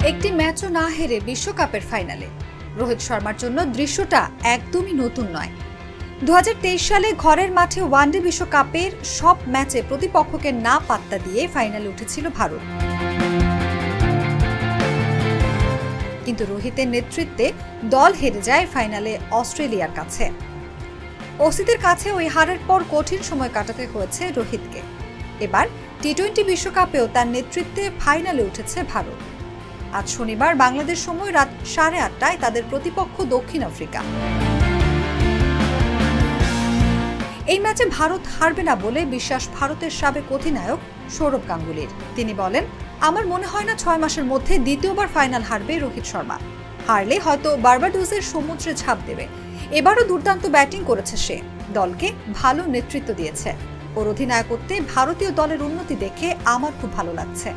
একটি ম্যাচও না হেরে বিশ্বকাপের ফাইনালে রোহিত শর্মার জন্য দৃশ্যটা একদমই নতুন নয়। 2023 সালে ঘরের মাঠে ওয়ানডে বিশ্বকাপের সব ম্যাচে প্রতিপক্ষকে না পাত্তা দিয়ে ফাইনালে উঠেছিল ভারত। কিন্তু রোহিতের নেতৃত্বে দল হেরে যায় ফাইনালে অস্ট্রেলিয়ার কাছে। অসিদের কাছে ওই হারের পর কঠিন সময় কাটাতে হয়েছে রোহিতকে। এবার টি-20 বিশ্বকাপেও তার নেতৃত্বে ফাইনালে উঠেছে ভারত। আজ শনিবার বাংলাদেশ সময় রাত 8:30টায় তাদের প্রতিপক্ষ দক্ষিণ আফ্রিকা। এই ম্যাচে ভারত হারবে না বলে বিশ্বাস ভারতের সাবেক অধিনায়ক সৌরভ গাঙ্গুলির। তিনি বলেন, আমার মনে হয় না 6 মাসের মধ্যে দ্বিতীয়বার ফাইনাল হারবে রোহিত শর্মা। হারলে হয়তো বার্বাডোসের সমুদ্রে ঝাঁপ দেবে। এবারও দুর্দান্ত ব্যাটিং করেছে সে, দলকে ভালো নেতৃত্ব দিয়েছে। ওর অধিনায়কত্বে ভারতীয় দলের উন্নতি দেখে আমার খুব ভালো লাগছে।